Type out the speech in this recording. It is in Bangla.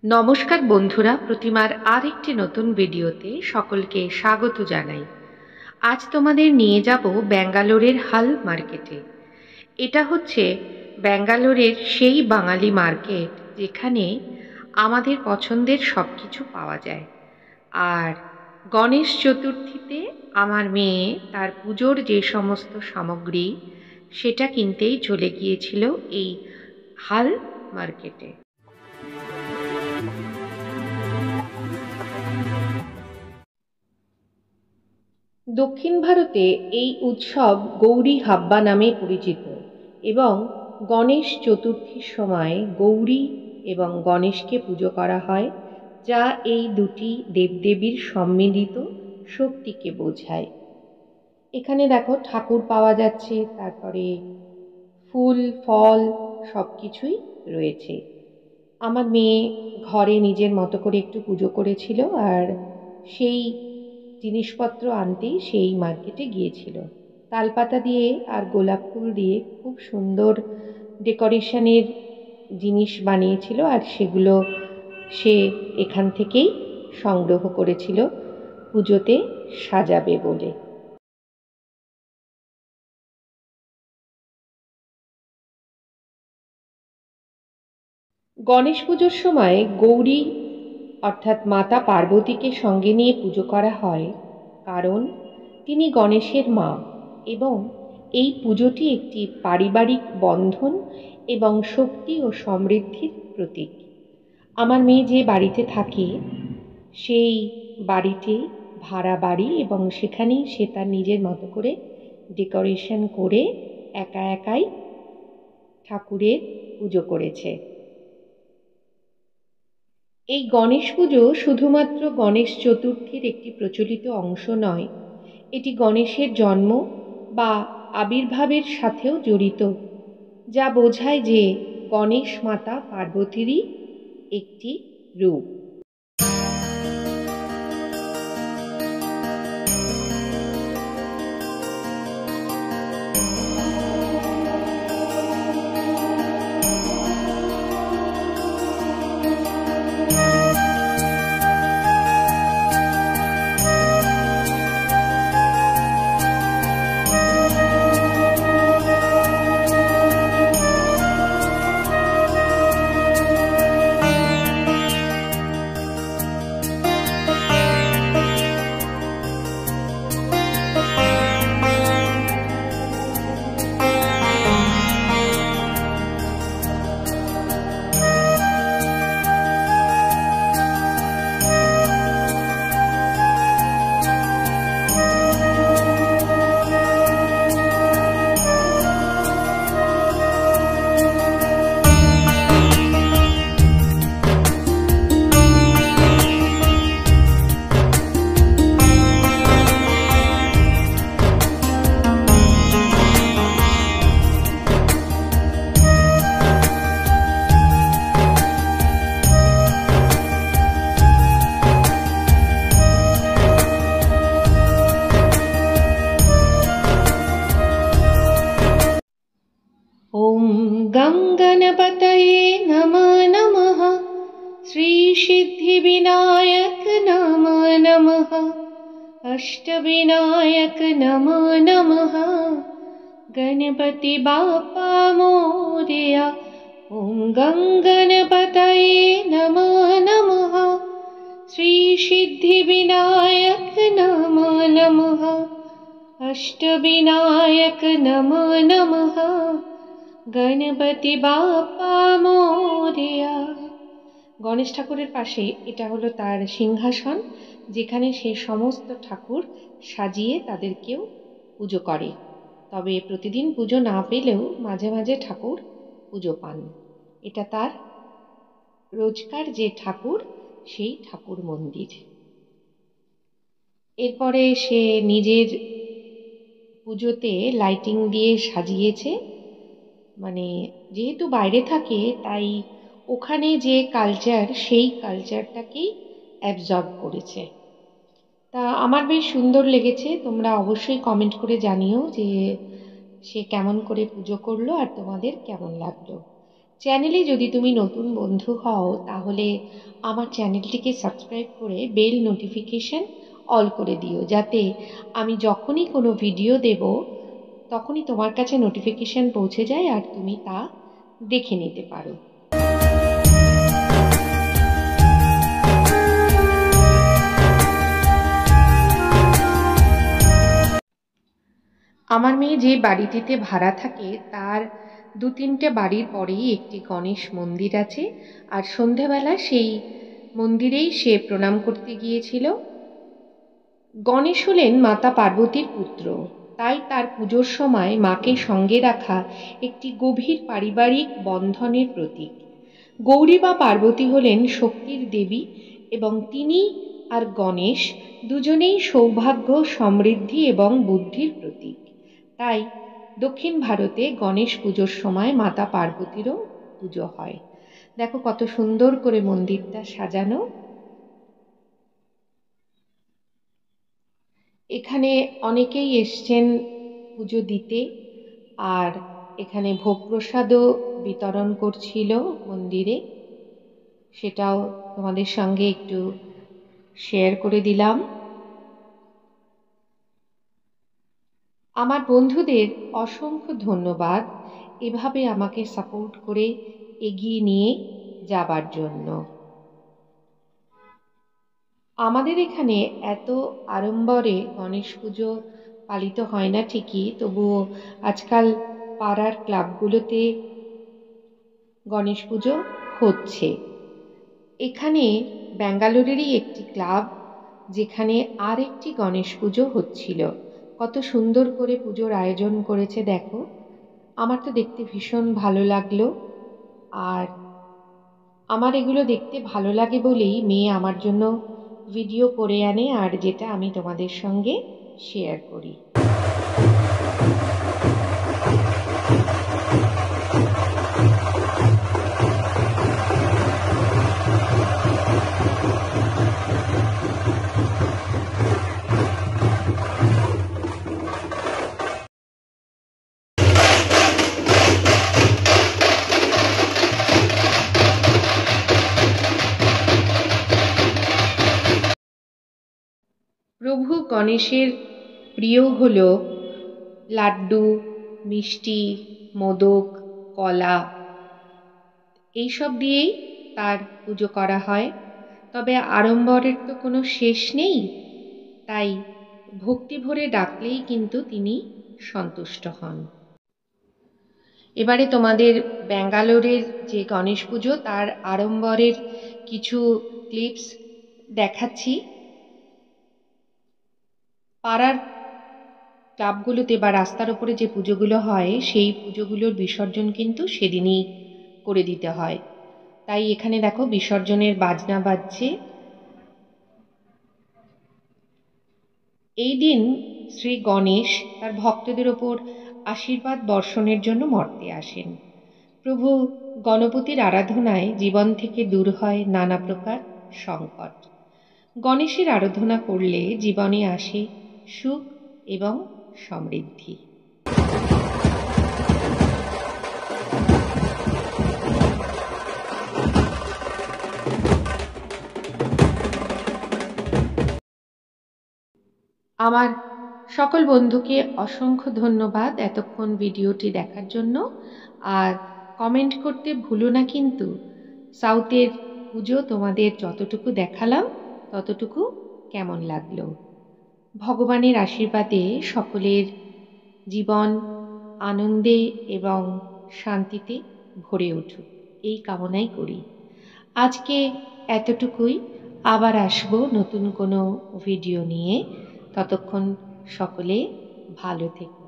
নমস্কার বন্ধুরা, প্রতিমার আরেকটি নতুন ভিডিওতে সকলকে স্বাগত জানাই। আজ তোমাদের নিয়ে যাব ব্যাঙ্গালোরের হাল মার্কেটে। এটা হচ্ছে ব্যাঙ্গালোরের সেই বাঙালি মার্কেট যেখানে আমাদের পছন্দের সব কিছু পাওয়া যায়। আর গণেশ চতুর্থীতে আমার মেয়ে তার পুজোর যে সমস্ত সামগ্রী সেটা কিনতেই চলে গিয়েছিল এই হাল মার্কেটে। দক্ষিণ ভারতে এই উৎসব গৌরী হাব্বা নামে পরিচিত এবং গণেশ চতুর্থীর সময় গৌরী এবং গণেশকে পুজো করা হয়, যা এই দুটি দেবদেবীর সম্মিলিত শক্তিকে বোঝায়। এখানে দেখো ঠাকুর পাওয়া যাচ্ছে, তারপরে ফুল ফল সব কিছুই রয়েছে। আমার মেয়ে ঘরে নিজের মতো করে একটু পুজো করেছিল আর সেই জিনিসপত্র আনতেই সেই মার্কেটে গিয়েছিল। তালপাতা দিয়ে আর গোলাপ ফুল দিয়ে খুব সুন্দর ডেকোরেশনের জিনিস বানিয়েছিল আর সেগুলো সে এখান থেকেই সংগ্রহ করেছিল পুজোতে সাজাবে বলে। গণেশ পুজোর সময় গৌরী অর্থাৎ মাতা পার্বতীকে সঙ্গে নিয়ে পুজো করা হয়, কারণ তিনি গণেশের মা এবং এই পুজোটি একটি পারিবারিক বন্ধন এবং শক্তি ও সমৃদ্ধির প্রতীক। আমার মেয়ে যে বাড়িতে থাকে সেই বাড়িতে ভাড়া বাড়ি এবং সেখানেই সে তার নিজের মতো করে ডেকোরেশন করে একা একাই ঠাকুরের পুজো করেছে। এই গণেশ পুজো শুধুমাত্র গণেশ চতুর্থীর একটি প্রচলিত অংশ নয়, এটি গণেশের জন্ম বা আবির্ভাবের সাথেও জড়িত, যা বোঝায় যে গণেশ মাতা পার্বতীরই একটি রূপ। ॐ गं गणपतये नमः नमः, श्रीसिद्धिविनायक नमः नमः, अष्टविनायक नमः नमः, गणपति बाप्पा मोरया। ॐ गं गणपतये नमः नमः, श्रीसिद्धिविनायक नमः नमः, अष्टविनायक नमः नमः, গণপতি বাপ্পা মোরয়া। গণেশ ঠাকুরের পাশে এটা হলো তার সিংহাসন, যেখানে সে সমস্ত ঠাকুর সাজিয়ে তাদেরকেও পুজো করে। তবে প্রতিদিন পুজো না পেলেও মাঝে মাঝে ঠাকুর পুজো পান। এটা তার রোজকার যে ঠাকুর সেই ঠাকুর মন্দির। এরপরে সে নিজের পুজোতে লাইটিং দিয়ে সাজিয়েছে, মানে যেহেতু বাইরে থাকে তাই ওখানে যে কালচার সেই কালচারটাকেই অ্যাবজর্ব করেছে। তা আমার বেশ সুন্দর লেগেছে। তোমরা অবশ্যই কমেন্ট করে জানিও যে সে কেমন করে পুজো করলো আর তোমাদের কেমন লাগলো। চ্যানেলে যদি তুমি নতুন বন্ধু হও তাহলে আমার চ্যানেলটিকে সাবস্ক্রাইব করে বেল নোটিফিকেশন অল করে দিও, যাতে আমি যখনই কোনো ভিডিও দেব তখনই তোমার কাছে নোটিফিকেশন পৌঁছে যায় আর তুমি তা দেখে নিতে পারো। আমার মেয়ে যে বাড়িটিতে ভাড়া থাকে তার 2-3টে বাড়ির পরেই একটি গণেশ মন্দির আছে, আর সন্ধেবেলা সেই মন্দিরেই সে প্রণাম করতে গিয়েছিল। গণেশ হলেন মাতা পার্বতীর পুত্র, তাই তার পুজোর সময় মাকে সঙ্গে রাখা একটি গভীর পারিবারিক বন্ধনের প্রতীক। গৌরী বা পার্বতী হলেন শক্তির দেবী এবং তিনি আর গণেশ দুজনেই সৌভাগ্য, সমৃদ্ধি এবং বুদ্ধির প্রতীক। তাই দক্ষিণ ভারতে গণেশ পুজোর সময় মাতা পার্বতীরও পুজো হয়। দেখো কত সুন্দর করে মন্দিরটা সাজানো। এখানে অনেকেই এসছেন পুজো দিতে, আর এখানে ভোগ প্রসাদও বিতরণ করছিল মন্দিরে, সেটাও তোমাদের সঙ্গে একটু শেয়ার করে দিলাম। আমার বন্ধুদের অসংখ্য ধন্যবাদ এভাবে আমাকে সাপোর্ট করে এগিয়ে নিয়ে যাবার জন্য। আমাদের এখানে এত আড়ম্বরে গণেশ পুজো পালিত হয় না ঠিকই, তবুও আজকাল পাড়ার ক্লাবগুলোতে গণেশ পুজো হচ্ছে। এখানে ব্যাঙ্গালোরেরই একটি ক্লাব, যেখানে আর একটি গণেশ পুজো হচ্ছিল। কত সুন্দর করে পুজোর আয়োজন করেছে দেখো, আমার তো দেখতে ভীষণ ভালো লাগলো। আর আমার এগুলো দেখতে ভালো লাগে বলেই মেয়ে আমার জন্য ভিডিও করে আনে, আর যেটা আমি তোমাদের সঙ্গে শেয়ার করি। প্রভু গণেশের প্রিয় হল লাড্ডু, মিষ্টি, মোদক, কলা, এইসব দিয়েই তার পুজো করা হয়। তবে আড়ম্বরের তো কোনো শেষ নেই, তাই ভক্তি ভরে ডাকলেই কিন্তু তিনি সন্তুষ্ট হন। এবারে তোমাদের ব্যাঙ্গালোরের যে গণেশ পুজো তার আড়ম্বরের কিছু ক্লিপস দেখাচ্ছি। পাড়ার ক্লাবগুলোতে বা রাস্তার ওপরে যে পুজোগুলো হয় সেই পুজোগুলোর বিসর্জন কিন্তু সেদিনই করে দিতে হয়। তাই এখানে দেখো বিসর্জনের বাজনা বাজছে। এই দিন শ্রী গণেশ তার ভক্তদের ওপর আশীর্বাদ বর্ষণের জন্য মর্তে আসেন। প্রভু গণপতির আরাধনায় জীবন থেকে দূর হয় নানা প্রকার সংকট। গণেশের আরাধনা করলে জীবনে আসে সুখ এবং সমৃদ্ধি। আমার সকল বন্ধুকে অসংখ্য ধন্যবাদ এতক্ষণ ভিডিওটি দেখার জন্য। আর কমেন্ট করতে ভুলো না কিন্তু, সাউথের পুজো তোমাদের যতটুকু দেখালাম ততটুকু কেমন লাগলো। ভগবানের আশীর্বাদে সকলের জীবন আনন্দে এবং শান্তিতে ভরে উঠুক, এই কামনাই করি। আজকে এতটুকুই, আবার আসবো নতুন কোনো ভিডিও নিয়ে। ততক্ষণ সকলে ভালো থেকো।